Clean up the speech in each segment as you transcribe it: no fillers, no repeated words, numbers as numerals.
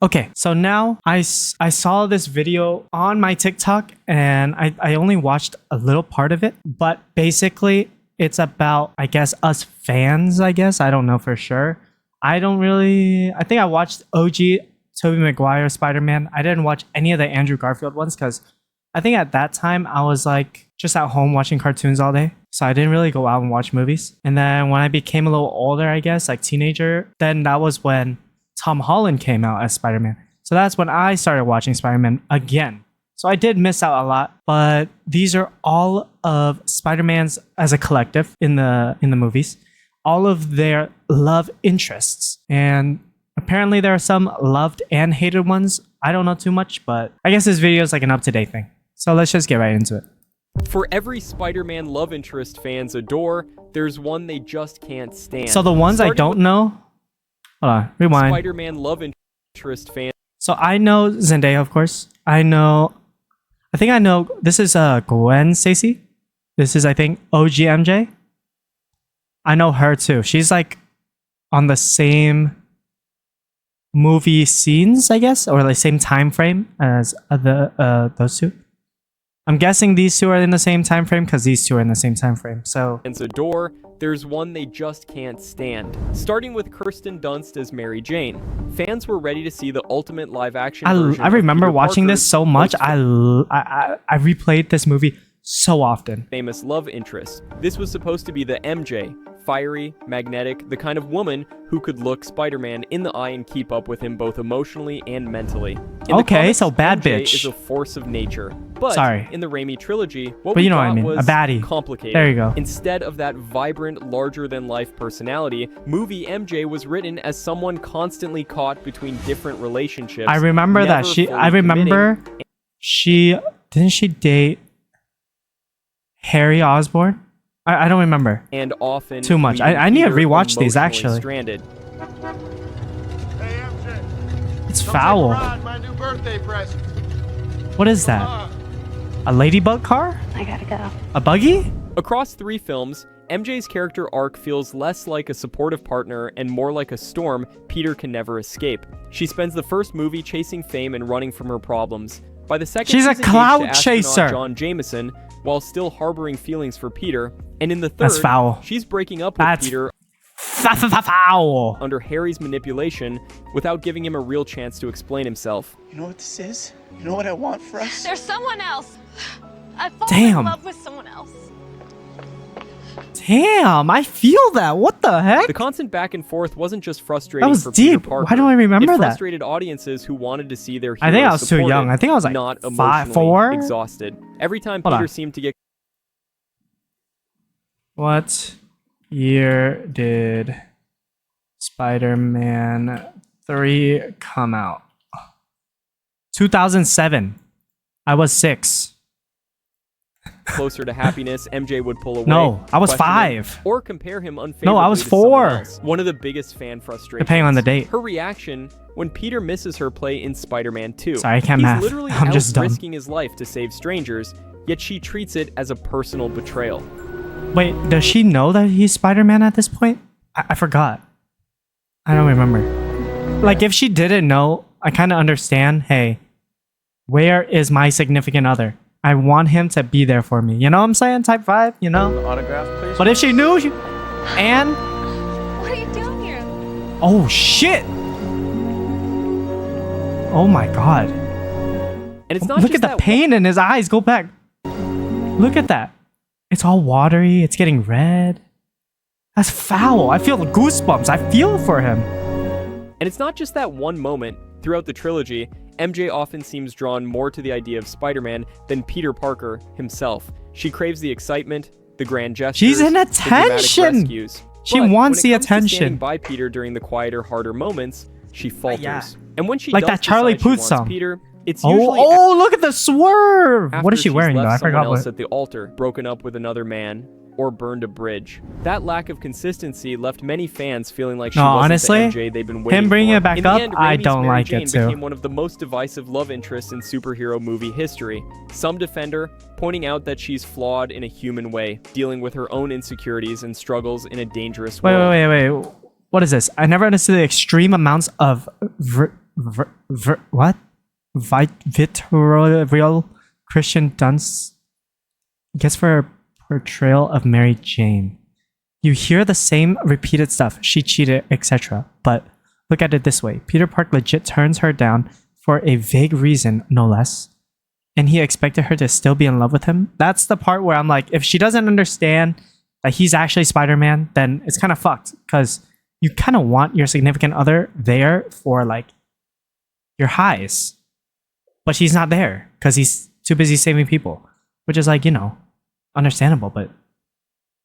Okay, so now I saw this video on my TikTok and I only watched a little part of it, but basically it's about, I guess, us fans, I guess. I don't know for sure. I think I watched OG Tobey Maguire Spider-Man. I didn't watch any of the Andrew Garfield ones because I think at that time I was like just at home watching cartoons all day. So I didn't really go out and watch movies. And then when I became a little older, I guess, like teenager, then that was when Tom Holland came out as Spider-Man. So that's when I started watching Spider-Man again. So I did miss out a lot, but these are all of Spider-Man's as a collective in the movies, all of their love interests. And apparently there are some loved and hated ones. I don't know too much, but I guess this video is like an up-to-date thing. So let's just get right into it. For every Spider-Man love interest fans adore, there's one they just can't stand. So the ones I don't know, hold on, rewind. Spider-Man love interest fans. So I know Zendaya, of course. I think I know, this is Gwen Stacy. This is, I think, OG MJ. I know her too. She's like on the same movie scenes, I guess, or the same time frame as those two. I'm guessing these two are in the same time frame because these two are in the same time frame. So Adore, there's one they just can't stand. Starting with Kirsten Dunst as Mary Jane, fans were ready to see the ultimate live-action version. I remember of Peter watching this Parker's so much. I replayed this movie so often. Famous love interest. This was supposed to be the MJ, fiery, magnetic, the kind of woman who could look Spider-Man in the eye and keep up with him both emotionally and mentally. Okay, comics, so bad MJ bitch is a force of nature. But sorry, in the Raimi trilogy, what but we you know what got I mean, was a baddie. complicated. There you go. Instead of that vibrant, larger-than-life personality, movie MJ was written as someone constantly caught between different relationships. I remember that didn't she date Harry Osborn? I don't remember. And often too much. I need to rewatch these actually. Stranded. Hey, MJ. It's foul. My new birthday present. What is that? A ladybug car? I gotta go. A buggy? Across 3 films, MJ's character arc feels less like a supportive partner and more like a storm Peter can never escape. She spends the first movie chasing fame and running from her problems. By the second, she's a engaged cloud to astronaut chaser. John Jameson, while still harboring feelings for Peter. And in the third, that's foul. She's breaking up with Peter foul. under Harry's manipulation without giving him a real chance to explain himself. You know what this is? You know what I want for us? There's someone else. I've fallen in love with someone else. Damn, I feel that. What the heck? The constant back and forth wasn't just frustrating that was for deep. Peter Parker. Why do I remember it that? frustrated audiences who wanted to see their hero I think I was too supported, young. I think I was like not 5, 4? exhausted. Every time Hold Peter on. seemed to get What year did Spider-Man 3 come out? 2007. I was 6. closer to happiness, MJ would pull away. No, I was question him, 5. Or compare him unfavorably No, I was to someone 4. else. One of the biggest fan frustrations. Depending on the date. Her reaction when Peter misses her play in Spider-Man 2. Sorry, I can't He's math. literally I'm out just dumb. risking his life to save strangers, yet she treats it as a personal betrayal. Wait, does she know that he's Spider-Man at this point? I forgot. I don't remember. Like, if she didn't know, I kind of understand. Hey, where is my significant other? I want him to be there for me. You know what I'm saying? Type 5, you know? Autograph, please. But if she knew, and... What are you doing here? Oh, shit! Oh my god. And it's not Look just at the that pain in his eyes. Go back. Look at that. It's all watery. It's getting red. That's foul. I feel the goosebumps. I feel for him. And it's not just that one moment. Throughout the trilogy, MJ often seems drawn more to the idea of Spider-Man than Peter Parker himself. She craves the excitement, the grand gestures, She's in the dramatic attention. rescues. She But wants when the it comes to attention. standing by Peter during the quieter, harder moments, she falters. Yeah. And when she Like does that Charlie decide she Puth wants song. Peter, it's usually Oh, look at the swerve. after What is she she's wearing though? left I someone forgot else what. at the altar, broken up with another man, or burned a bridge. That lack of consistency left many fans feeling like she No, wasn't honestly, the MJ they've been waiting him bringing for. it back In the up, end, I Raimi's don't Mary like Jane it too. became one of the most divisive love interests in superhero movie history. Some defend her, pointing out that she's flawed in a human way, dealing with her own insecurities and struggles in a dangerous world. Wait. What is this? I never understood the extreme amounts of what? Vitriol Christian Dunst gets for a portrayal of Mary Jane. You hear the same repeated stuff. She cheated, etc. But look at it this way. Peter Park legit turns her down for a vague reason, no less. And he expected her to still be in love with him. That's the part where I'm like, if she doesn't understand that he's actually Spider-Man, then it's kind of fucked. Because you kind of want your significant other there for like your highs. But she's not there because he's too busy saving people. Which is like, understandable. But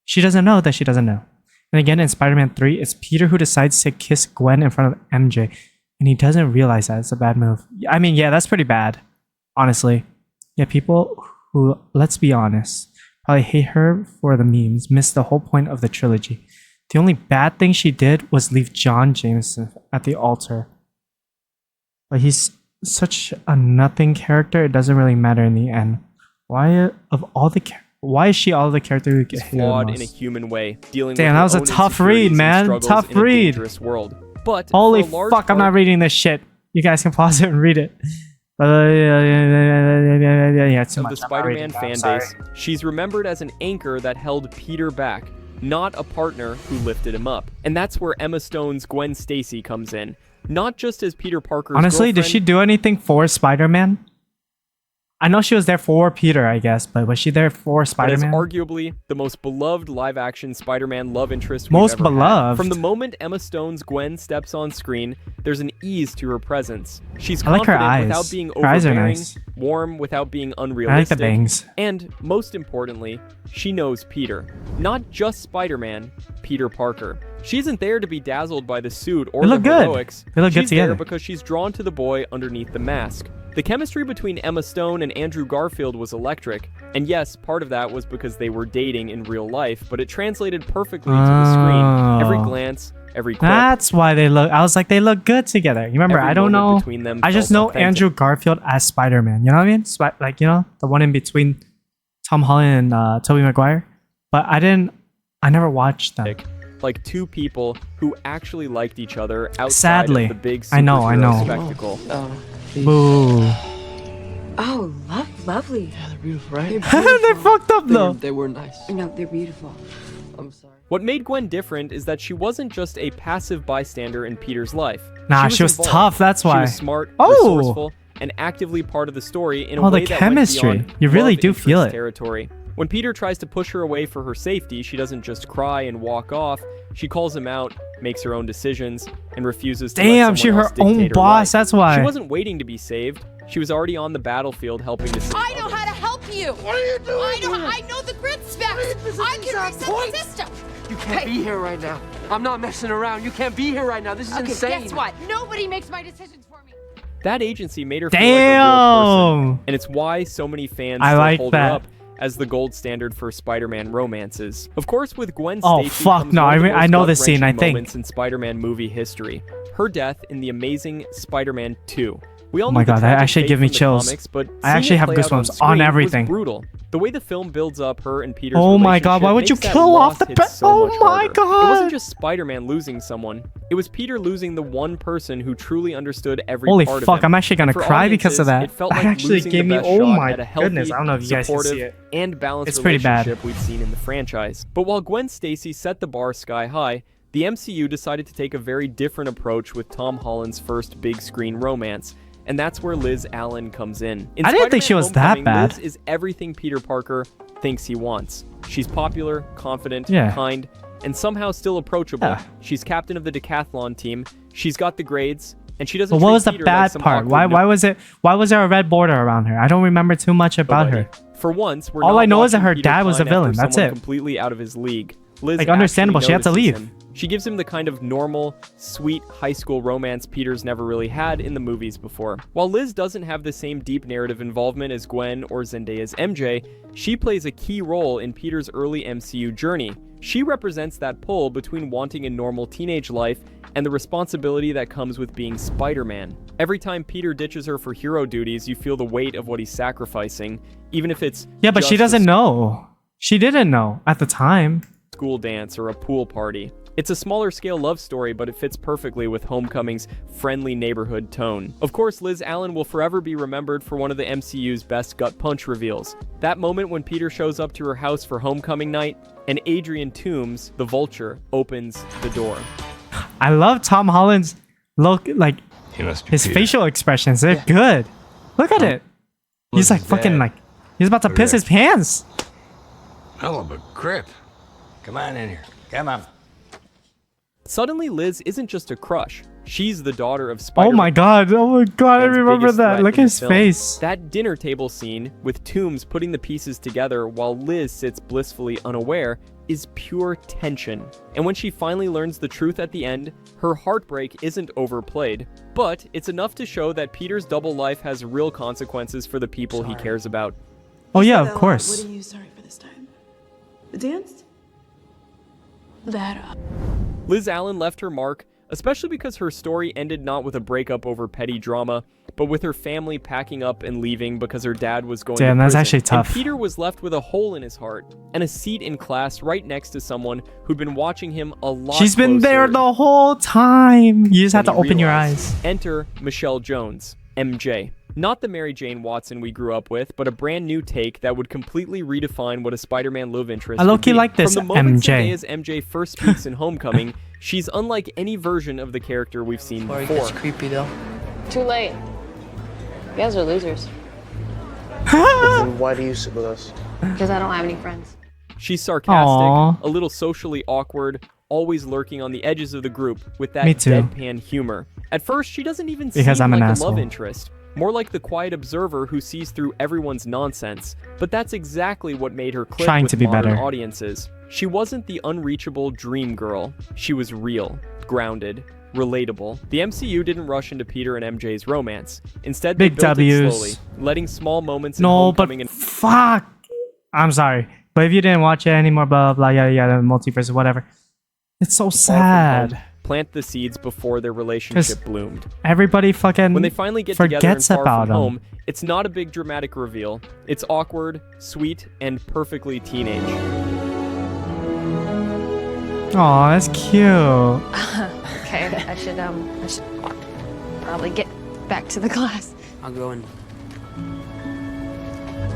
she doesn't know that she doesn't know. And again, in Spider-Man 3, it's Peter who decides to kiss Gwen in front of MJ. And he doesn't realize that it's a bad move. I mean, yeah, that's pretty bad. Honestly. Yeah, people who, let's be honest, probably hate her for the memes, missed the whole point of the trilogy. The only bad thing she did was leave John Jameson at the altar. But he's such a nothing character, it doesn't really matter in the end. Why is she all the character who gets flawed in a human way, dealing Damn, with that was a tough read, man. Tough read. World. But holy fuck, I'm not reading this shit. You guys can pause it and read it. Yeah, it's too of much. The Spider-Man fan base, she's remembered as an anchor that held Peter back, not a partner who lifted him up. And that's where Emma Stone's Gwen Stacy comes in. Not just as Peter Parker's Honestly, did she do anything for Spider-Man? I know she was there for Peter, I guess, but was she there for Spider-Man? But is arguably the most beloved live-action Spider-Man love interest most we've ever beloved. Had. From the moment Emma Stone's Gwen steps on screen, there's an ease to her presence. She's I like her confident eyes. without being Her eyes are overbearing, nice. warm without being unrealistic. I like the bangs. And most importantly, she knows Peter. Not just Spider-Man, Peter Parker. She isn't there to be dazzled by the suit or the heroics. They look good she's together. there because she's drawn to the boy underneath the mask. The chemistry between Emma Stone and Andrew Garfield was electric, and yes, part of that was because they were dating in real life, but it translated perfectly to the screen. Every glance, every quip. That's why they look. I was like, they look good together. You remember? Every I don't moment know. between them I just felt know authentic. Andrew Garfield as Spider-Man. You know what I mean? The one in between Tom Holland and Tobey Maguire. But I never watched them. Like two people who actually liked each other outside Sadly, of the big I know. superhero spectacle. Boo. Oh, lovely. Yeah, they're beautiful, right? They're fucked up though. They were nice. No, they're beautiful. I'm sorry. What made Gwen different is that she wasn't just a passive bystander in Peter's life. Nah, she was involved. tough. That's why. She was smart, Oh! resourceful, and actively part of the story in a Oh, the way that chemistry. went beyond You really love do feel interest it. territory. When Peter tries to push her away for her safety, she doesn't just cry and walk off. She calls him out, makes her own decisions, and refuses to let Damn, she someone her else dictate own her boss. life. That's why. She wasn't waiting to be saved. She was already on the battlefield helping to save I know others. how to help you. What are you doing? I know the grid specs. I can reset the system. You can't be here right now. I'm not messing around. You can't be here right now. This is insane. Guess what? Nobody makes my decisions for me. That agency made her feel like a real person, Damn. and it's why so many fans I still like hold that. her up as the gold standard for Spider-Man romances. Of course, with Gwen Oh, Stacy fuck, comes no, one of the I most know this scene, I gut-wrenching think. moments in Spider-Man movie history. Her death in the amazing Spider-Man 2. We all Oh my knew the God, that tragic actually fate gives me from the chills. comics, but I seeing actually it have play out goosebumps screen on was everything. brutal. The way the film builds up her and Peter's Oh my God, why would you relationship makes that kill off loss the hit best? so Oh much my harder. It God. wasn't just Spider-Man losing someone. It was Peter losing the one person who truly understood every Holy part fuck, of him. I'm actually gonna For cry because of audiences, that. It felt That like actually losing gave the me, best oh shot my at a healthy, goodness, I don't know if you guys can supportive, see it. and balanced It's pretty bad. relationship we'd seen in the franchise. But while Gwen Stacy set the bar sky high, the MCU decided to take a very different approach with Tom Holland's first big screen romance. And that's where Liz Allen comes in. I didn't think she was that Homecoming, bad. Liz is everything Peter Parker thinks he wants. She's popular, confident, Yeah. kind, and somehow still approachable. Yeah. She's captain of the decathlon team. She's got the grades, and she doesn't. But what treat was the Peter like bad some part? awkward Why was there a red border around her? I don't remember too much about nobody. her. For once, we're All not I know is that watching her Peter dad was a climb villain. after That's someone it. Completely out of his league. Liz Like, understandable, actually she had to notices leave. him. She gives him the kind of normal, sweet high school romance Peter's never really had in the movies before. While Liz doesn't have the same deep narrative involvement as Gwen or Zendaya's MJ, she plays a key role in Peter's early MCU journey. She represents that pull between wanting a normal teenage life and the responsibility that comes with being Spider-Man. Every time Peter ditches her for hero duties, you feel the weight of what he's sacrificing, even if it's Yeah, but she just a doesn't know. She didn't know at the time. school dance or a pool party. It's a smaller scale love story, but it fits perfectly with Homecoming's friendly neighborhood tone. Of course, Liz Allen will forever be remembered for one of the MCU's best gut punch reveals. That moment when Peter shows up to her house for homecoming night, and Adrian Toomes, the Vulture, opens the door. I love Tom Holland's look, like his Peter. facial expressions. They're good. Look at it. He's like fucking like he's about to piss his pants. Hell of a grip. Come on in here. Come on. Suddenly, Liz isn't just a crush. She's the daughter of Spider-Man. Oh my god, I Man's remember biggest that. threat Look in at the his film. face. That dinner table scene with Toomes putting the pieces together while Liz sits blissfully unaware is pure tension. And when she finally learns the truth at the end, her heartbreak isn't overplayed. But it's enough to show that Peter's double life has real consequences for the people he cares about. Oh yeah, of course. What are you sorry for this time? The dance? That Liz Allen left her mark, especially because her story ended not with a breakup over petty drama, but with her family packing up and leaving because her dad was going Damn, to that's prison. actually tough. And Peter was left with a hole in his heart and a seat in class right next to someone who'd been watching him a lot She's been closer there the whole time. You just have to than he open your realized. eyes. Enter Michelle Jones, MJ. Not the Mary Jane Watson we grew up with, but a brand new take that would completely redefine what a Spider-Man love interest I would low-key be. like this From the moment MJ. Zendaya's MJ first speaks in Homecoming, she's unlike any version of the character we've seen Sorry, before. it's creepy though. too late. You guys are losers. Then why do you sit with us? Because I don't have any friends. She's sarcastic, Aw. a little socially awkward, always lurking on the edges of the group with that Me too. deadpan humor. At first, she doesn't even Because seem I'm an like a asshole. love interest. More like the quiet observer who sees through everyone's nonsense. But that's exactly what made her click Trying with to be modern better. audiences. She wasn't the unreachable dream girl. She was real, grounded, relatable. The MCU didn't rush into Peter and MJ's romance. Instead, they Big built it W's. slowly, letting small moments in No, but Homecoming and fuck. I'm sorry. But if you didn't watch it anymore, blah, blah, blah, yeah, the multiverse, whatever. It's so Far From Home sad. plant the seeds before their relationship bloomed. Everybody fucking When they finally get together in forgets Far about From him. Home, it's not a big dramatic reveal. It's awkward, sweet, and perfectly teenage. Aw, that's cute. Okay, I should probably get back to the class. I'll go and.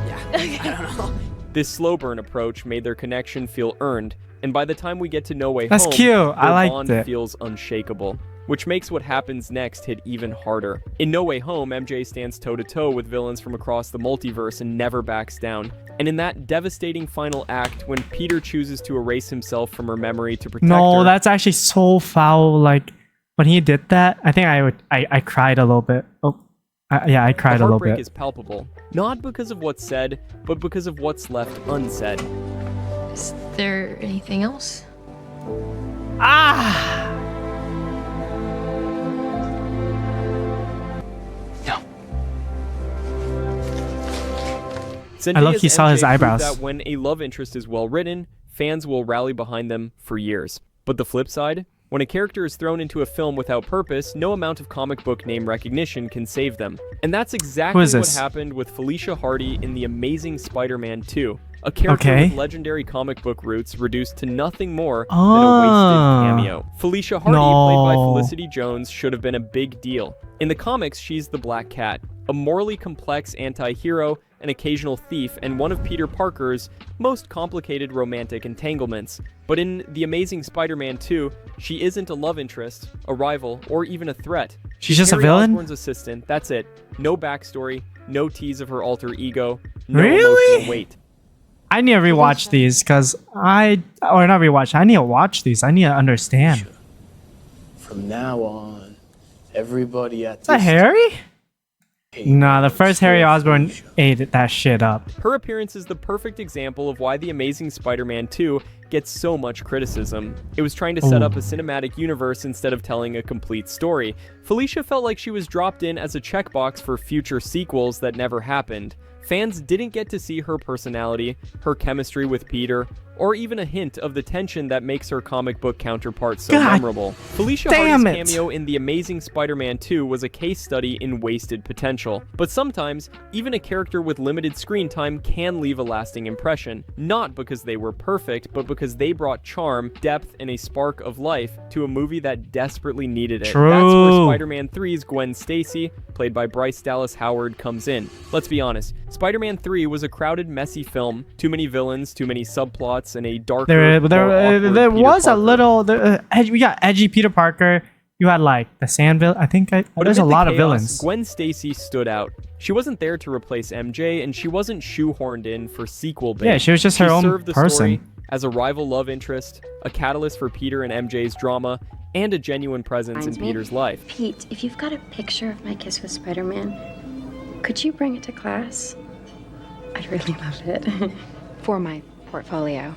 Yeah, I don't know. This slow burn approach made their connection feel earned, and by the time we get to No Way That's Home, cute. I their liked bond it. feels unshakable, which makes what happens next hit even harder. In No Way Home, MJ stands toe-to-toe with villains from across the multiverse and never backs down. And in that devastating final act, when Peter chooses to erase himself from her memory to protect No, her, that's actually so foul. Like, when he did that, I think I cried a little bit. Oh, yeah, I cried the a little heartbreak bit. is palpable, not because of what's said, but because of what's left unsaid. Is there anything else? Ah! Zendaya's low-key saw his MJ proved eyebrows. that when a love interest is well written, fans will rally behind them for years. But the flip side? When a character is thrown into a film without purpose, no amount of comic book name recognition can save them. And that's exactly is what this? happened with Felicia Hardy in The Amazing Spider-Man 2. A character Okay. with legendary comic book roots reduced to nothing more than a Ah. wasted cameo. Felicia Hardy, played by Felicity Jones, should have been a big deal. In the comics, she's the Black Cat, a morally complex anti-hero, an occasional thief, and one of Peter Parker's most complicated romantic entanglements. But in The Amazing Spider-Man 2, she isn't a love interest, a rival, or even a threat. She's just a Harry villain? Osborn's assistant, that's it. No backstory, no tease of her alter ego, no Really? emotional weight. I need to rewatch these because or not rewatch. I need to watch these. I need to understand. From now on, everybody at Is that this Harry? table Nah, the first Harry knows Osborn Felicia. ate that shit up. Her appearance is the perfect example of why The Amazing Spider-Man 2 gets so much criticism. It was trying to set up a cinematic universe instead of telling a complete story. Felicia felt like she was dropped in as a checkbox for future sequels that never happened. Fans didn't get to see her personality, her chemistry with Peter, or even a hint of the tension that makes her comic book counterpart so memorable. Felicia Hardy's cameo in The Amazing Spider-Man 2 was a case study in wasted potential. But sometimes, even a character with limited screen time can leave a lasting impression, not because they were perfect, but because they brought charm, depth, and a spark of life to a movie that desperately needed it. True. That's where Spider-Man 3's Gwen Stacy, played by Bryce Dallas Howard, comes in. Let's be honest, Spider-Man 3 was a crowded, messy film, too many villains, too many subplots, and a darker, there was Parker. a little we got edgy Peter Parker. You had like the Sandville. I think there's a lot of villains. Gwen Stacy stood out. She wasn't there to replace MJ, and she wasn't shoehorned in for sequel bait. Yeah, she was just her own served the person. Story as a rival love interest, a catalyst for Peter and MJ's drama, and a genuine presence in Peter's life. Pete, if you've got a picture of my kiss with Spider-Man, could you bring it to class? I'd really love it. For my portfolio.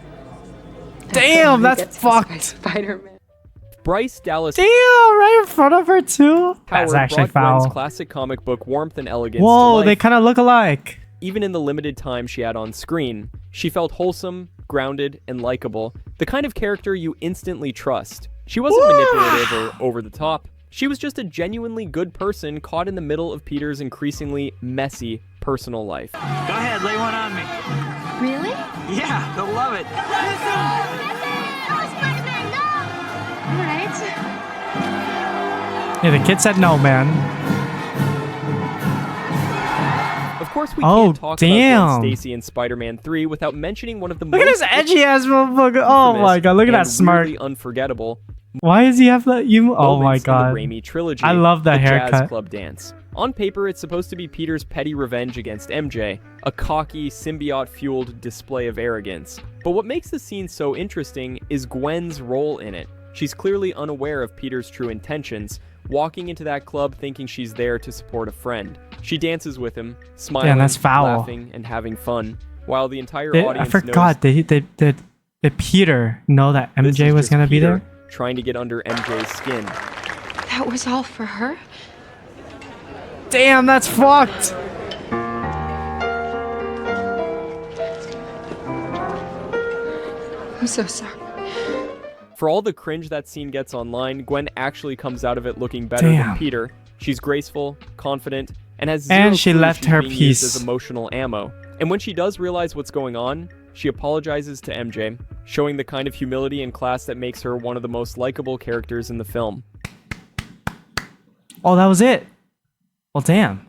Damn, that's fucked. Spider-Man. Bryce Dallas Damn, right in front of her too. That's Howard actually brought Gwen's foul. classic comic book warmth and elegance to Whoa, life. they kind of look alike. Even in the limited time she had on screen, she felt wholesome, grounded, and likable. The kind of character you instantly trust. She wasn't manipulative or over the top. She was just a genuinely good person caught in the middle of Peter's increasingly messy personal life. Go ahead, lay one on me. Really? Yeah, they'll love it. All right. Yeah, the kid said no, man. Of course, we can't talk damn. about Gwen Stacy in Spider-Man 3 without mentioning one of the Look at this edgy ass motherfucker. Oh my god, look at that smart. Weirdly unforgettable. Why does he have that? Oh my moments in god. the Raimi trilogy, I love that the haircut. Jazz Club dance. On paper, it's supposed to be Peter's petty revenge against MJ, a cocky, symbiote-fueled display of arrogance. But what makes the scene so interesting is Gwen's role in it. She's clearly unaware of Peter's true intentions, walking into that club thinking she's there to support a friend. She dances with him, smiling, that's foul. laughing, and having fun, while the entire I audience forgot. knows Did Peter know that this MJ is was just gonna be Peter there? trying to get under MJ's skin. That was all for her? Damn, that's fucked. I'm so sorry. For all the cringe that scene gets online, Gwen actually comes out of it looking better Damn. than Peter. She's graceful, confident, and has zero And she clue left she's her being used piece. as emotional ammo. And when she does realize what's going on, she apologizes to MJ, showing the kind of humility and class that makes her one of the most likable characters in the film. Oh, that was it. Well, damn.